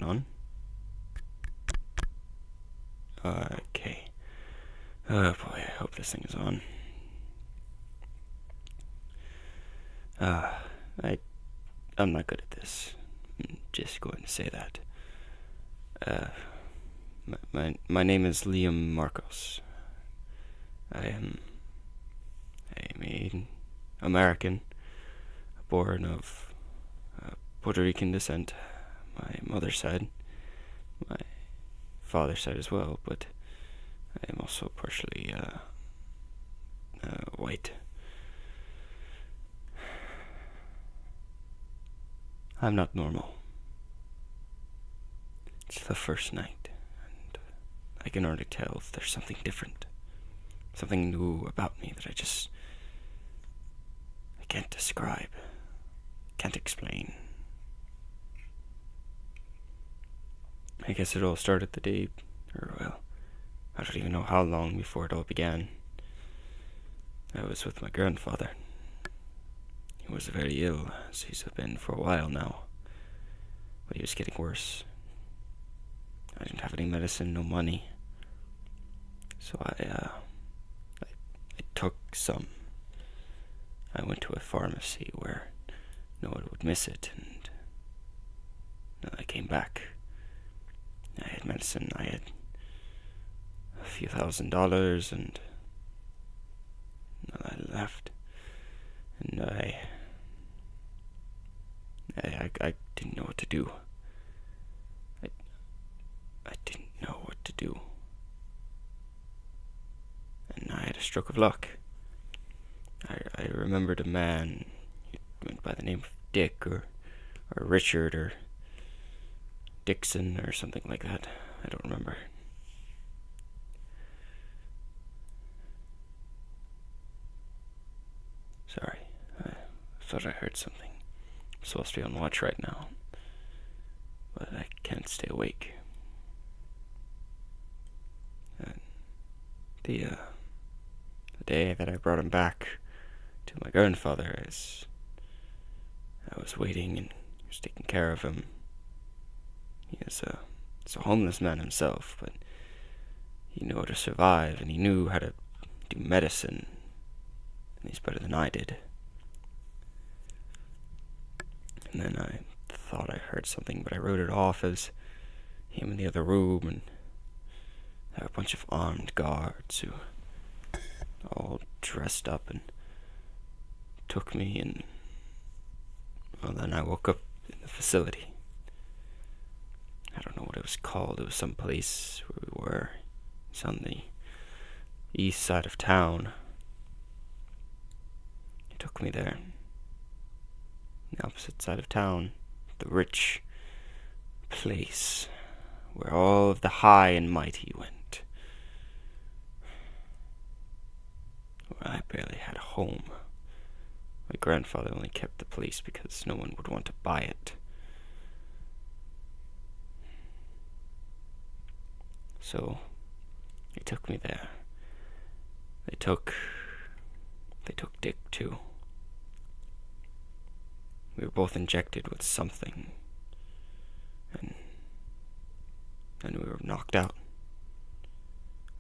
On? Okay. Oh boy, I hope this thing is on. I I'm not good at this. I'm just going to say that. Uh, my name is Liam Markos. I am a American, born of Puerto Rican descent. My mother's side, my father's side as well, but I am also partially white. I'm not normal. It's the first night, and I can already tell if there's something different, something new about me that I can't describe, can't explain. I guess it all started the day, I don't even know how long before it all began. I was with my grandfather. He was very ill, as he's been for a while now, but he was getting worse. I didn't have any medicine, no money, so I took some. I went to a pharmacy where no one would miss it, and I came back. I had medicine, I had a few $1,000s, and I left. And I didn't know what to do. I didn't know what to do. And I had a stroke of luck. I remembered a man, he went by the name of Dick, or Richard, or Dixon, or something like that. I don't remember. Sorry, I thought I heard something. I'm supposed to be on watch right now, but I can't stay awake. The day that I brought him back to my grandfather, I was waiting and he was taking care of him. He is a homeless man himself, but he knew how to survive, and he knew how to do medicine, and he's better than I did. And then I thought I heard something, but I wrote it off as him in the other room, and there were a bunch of armed guards who all dressed up and took me, and well, then I woke up in the facility. I don't know what it was called. It was some place where we were. It's on the east side of town. He took me there. The opposite side of town. The rich place where all of the high and mighty went. Where I barely had a home. My grandfather only kept the place because no one would want to buy it. So they took me there. They took Dick too. We were both injected with something, and we were knocked out.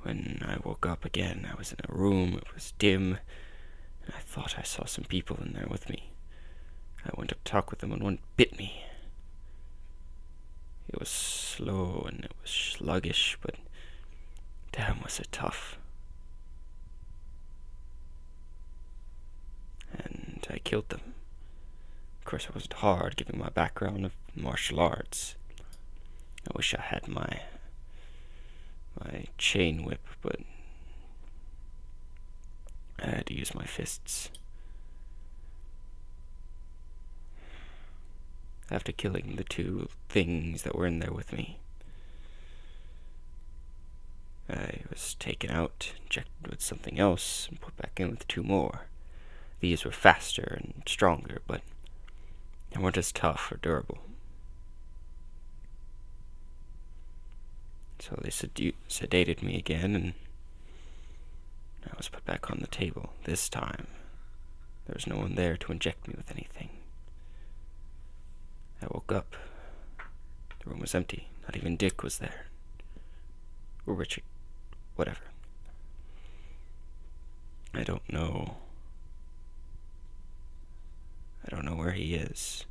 When I woke up again, I was in a room. It was dim, and I thought I saw some people in there with me. I went up to talk with them, and one bit me. It was slow and it was sluggish, but damn was it tough. And I killed them. Of course, it wasn't hard, given my background of martial arts. I wish I had my chain whip, but I had to use my fists. After killing the two things that were in there with me, I was taken out, injected with something else, and put back in with two more. These were faster and stronger, but they weren't as tough or durable. So they sedated me again, and I was put back on the table. This time, there was no one there to inject me with anything. I woke up. The room room was empty. Not even Dick was there. Or Richard. Whatever. I don't know. I don't know where he is.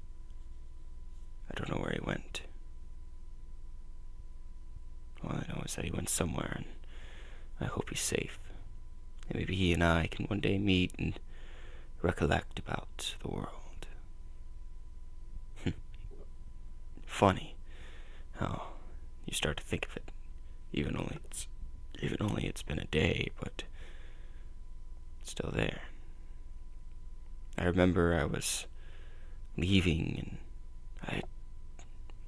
I don't know where he went. All I know is that he went somewhere, and I hope he's safe. And maybe he and I can one day meet and recollect about the world. Funny how you start to think of it, even only it's been a day, but it's still there. I remember I was leaving, and I had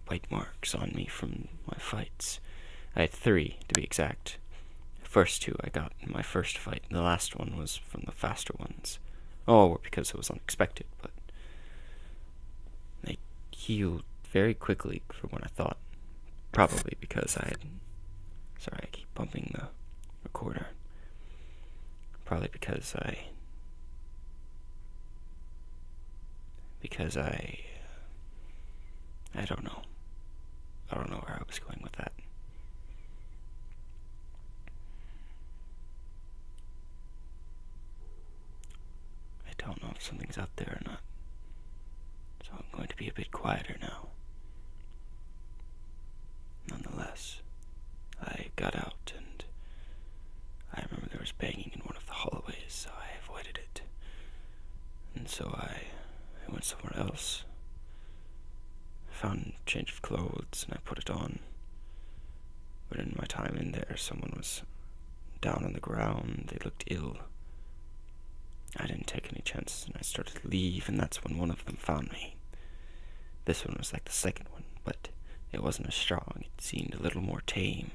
bite marks on me from my fights. I had 3, to be exact. The first 2 I got in my first fight, and the last one was from the faster ones. All were because it was unexpected, but they healed very quickly for what I thought. Probably because I keep bumping the recorder. Probably because I don't know. I don't know where I was going with that. I don't know if something's out there or not. So I'm going to be a bit quieter now. Nonetheless, I got out, and I remember there was banging in one of the hallways, so I avoided it. And so I went somewhere else. I found a change of clothes, and I put it on. But in my time in there, someone was down on the ground. They looked ill. I didn't take any chances, and I started to leave, and that's when one of them found me. This one was like the second one, but it wasn't as strong. It seemed a little more tame.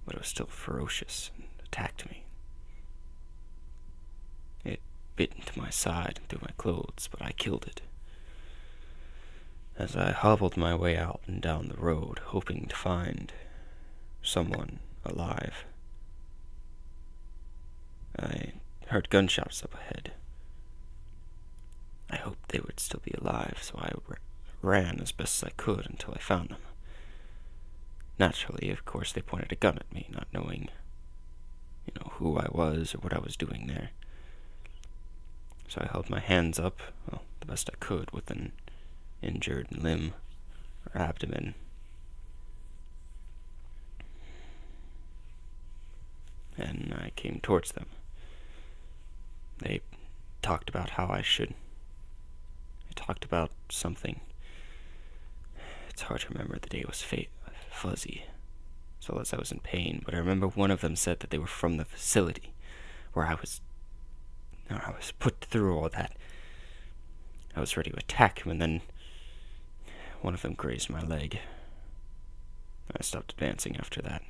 But it was still ferocious and attacked me. It bit into my side and through my clothes, but I killed it. As I hobbled my way out and down the road, hoping to find someone alive, I heard gunshots up ahead. I hoped they would still be alive, so I ran as best as I could until I found them. Naturally, of course, they pointed a gun at me, not knowing, who I was or what I was doing there. So I held my hands up, the best I could, with an injured limb or abdomen. And I came towards them. They talked about how I should. They talked about something. It's hard to remember. The day was fuzzy, as well as I was in pain. But I remember one of them said that they were from the facility where I was put through all that. I was ready to attack him, and then one of them grazed my leg. I stopped advancing after that.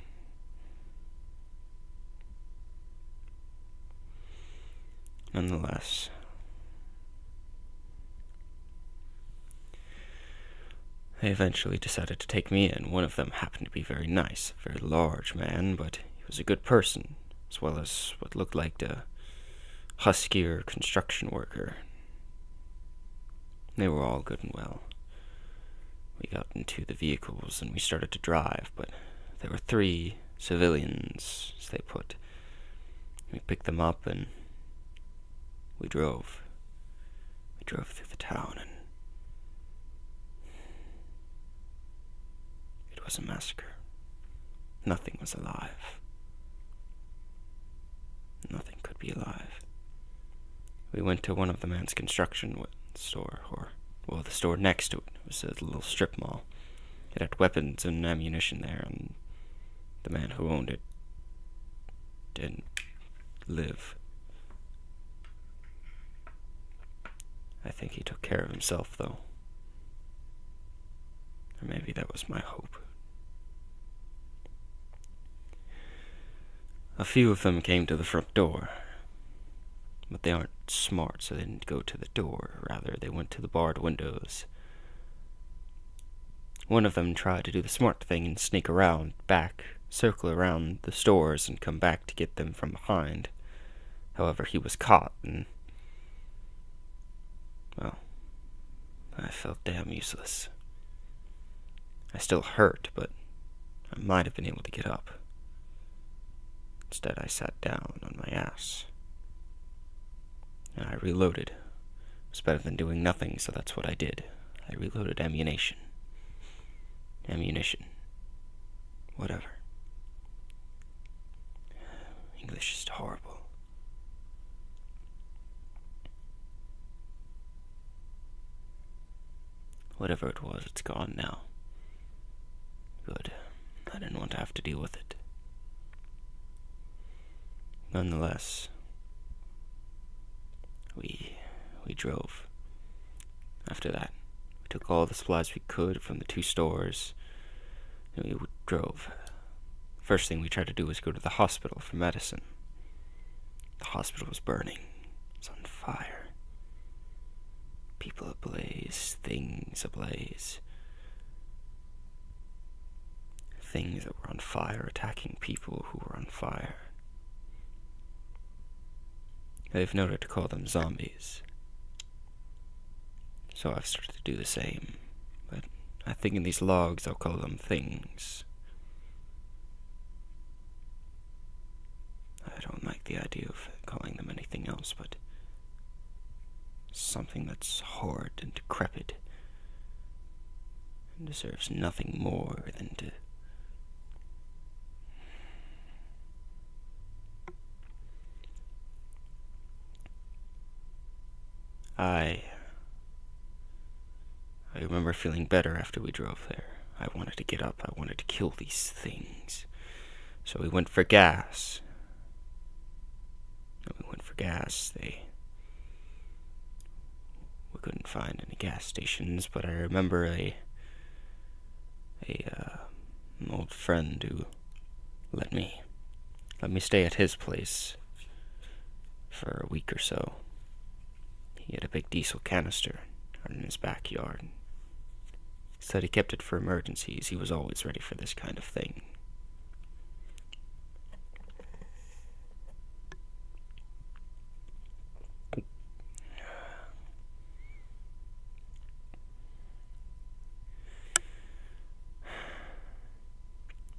Nonetheless, they eventually decided to take me in. One of them happened to be very nice, a very large man, but he was a good person, as well as what looked like a huskier construction worker. They were all good and well. We got into the vehicles and we started to drive, but there were 3 civilians, as they put. We picked them up and we drove. We drove through the town, and it was a massacre. Nothing was alive. Nothing could be alive. We went to one of the man's construction store, the store next to it. It was a little strip mall. It had weapons and ammunition there, and the man who owned it didn't live. I think he took care of himself, though. Or maybe that was my hope. A few of them came to the front door, but they aren't smart, so they didn't go to the door. Rather, they went to the barred windows. One of them tried to do the smart thing and sneak around back, circle around the stores, and come back to get them from behind. However, he was caught, and I felt damn useless. I still hurt, but I might have been able to get up. Instead, I sat down on my ass. And I reloaded. It was better than doing nothing, so that's what I did. I reloaded ammunition. Whatever. English is horrible. Whatever it was, it's gone now. Good. I didn't want to have to deal with it. Nonetheless, we drove. After that, we took all the supplies we could from the 2 stores, and we drove. First thing we tried to do was go to the hospital for medicine. The hospital was burning. It was on fire. People ablaze, things ablaze. Things that were on fire attacking people who were on fire. They've noted to call them zombies. So I've started to do the same. But I think in these logs I'll call them things. I don't like the idea of calling them anything else but something that's horrid and decrepit and deserves nothing more than to I remember feeling better after we drove there. I wanted to get up. I wanted to kill these things. So we went for gas. We couldn't find any gas stations, but I remember an old friend who let me stay at his place for a week or so. He had a big diesel canister out in his backyard. He said he kept it for emergencies. He was always ready for this kind of thing.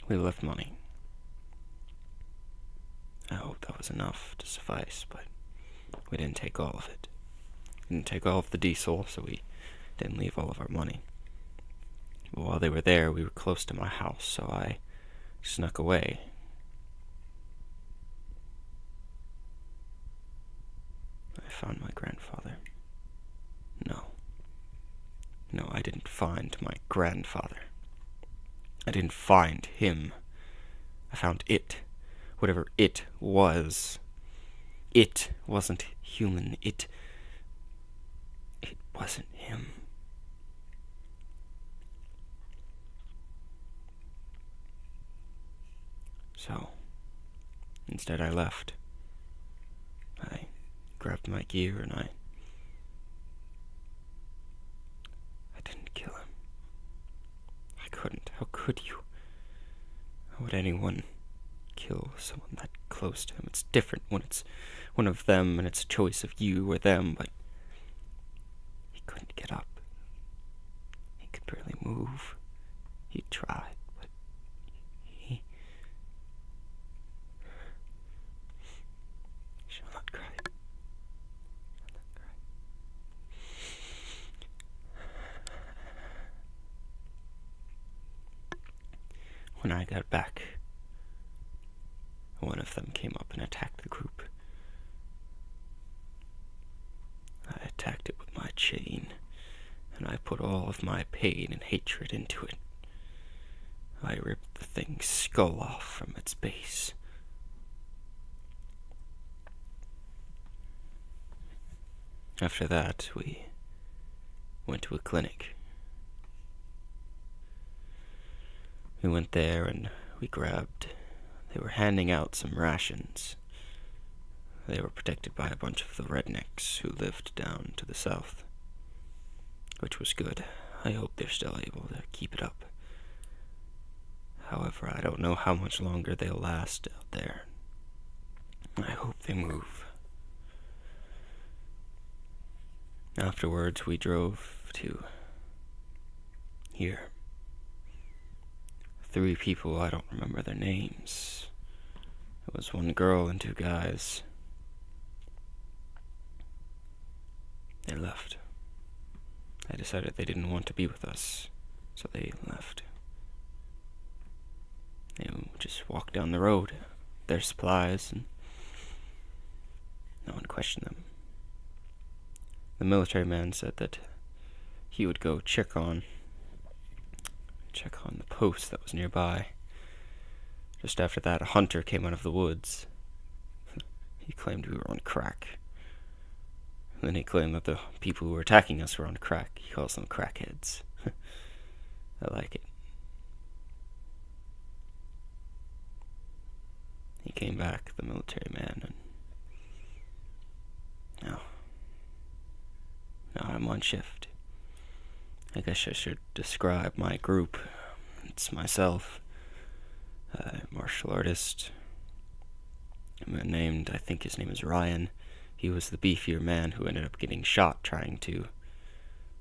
We left money. I hope that was enough to suffice, but we didn't take all of it. We didn't take all of the diesel, so we didn't leave all of our money. But while they were there, we were close to my house, so I snuck away. I found my grandfather. No, I didn't find my grandfather. I didn't find him. I found it. Whatever it was. It wasn't human. It wasn't him. So, instead I left. I grabbed my gear and I didn't kill him. I couldn't. How could you? How would anyone kill someone that close to him? It's different when it's one of them and it's a choice of you or them, but he couldn't get up. He could barely move. He tried, but he shall not cry. When I got back, one of them came up and attacked the group. I attacked it with my chain, and I put all of my pain and hatred into it. I ripped the thing's skull off from its base. After that, we went to a clinic. We went there and we grabbed... They were handing out some rations. They were protected by a bunch of the rednecks who lived down to the south, which was good. I hope they're still able to keep it up. However, I don't know how much longer they'll last out there. I hope they move. Afterwards, we drove to Here. 3 people, I don't remember their names. It was 1 girl and 2 guys. They left. They decided they didn't want to be with us, so they left. They just walked down the road, their supplies, and no one questioned them. The military man said that he would go check on the post that was nearby. Just after that, a hunter came out of the woods. He claimed we were on crack. And then he claimed that the people who were attacking us were on crack. He calls them crackheads. I like it. He came back, the military man, and now I'm on shift. I guess I should describe my group. It's myself, a martial artist, a man named, I think his name is Ryan. He was the beefier man who ended up getting shot trying to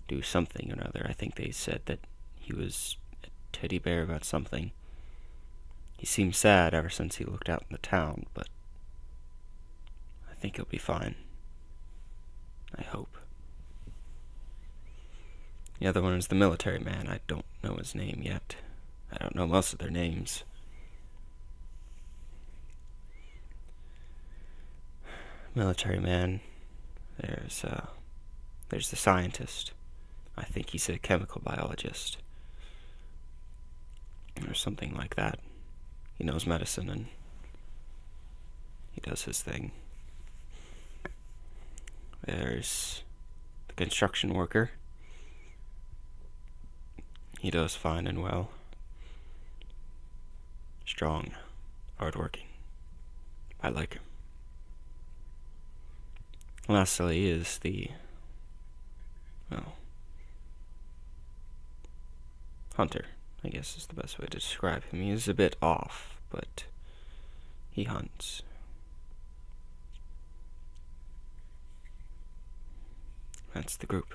do something or another. I think they said that he was a teddy bear about something. He seemed sad ever since he looked out in the town, but I think he'll be fine. I hope. The other one is the military man. I don't know his name yet. I don't know most of their names. Military man. There's the scientist. I think he's a chemical biologist. Or something like that. He knows medicine and he does his thing. There's the construction worker. He does fine and well. Strong, hardworking. I like him. Lastly is the, hunter, I guess is the best way to describe him. He is a bit off, but he hunts. That's the group.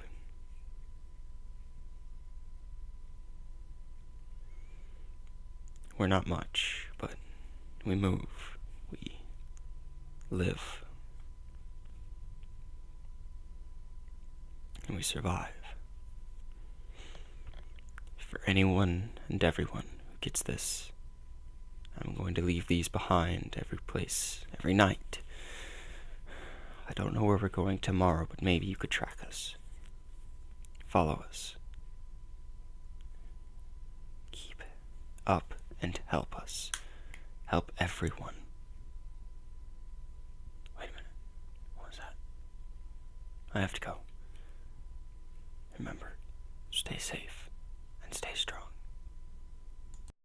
We're not much, but we move. We live. And we survive. For anyone and everyone who gets this, I'm going to leave these behind every place, every night. I don't know where we're going tomorrow, but maybe you could track us. Follow us. Keep up and help us. Help everyone. Wait a minute. What was that? I have to go. Remember, stay safe.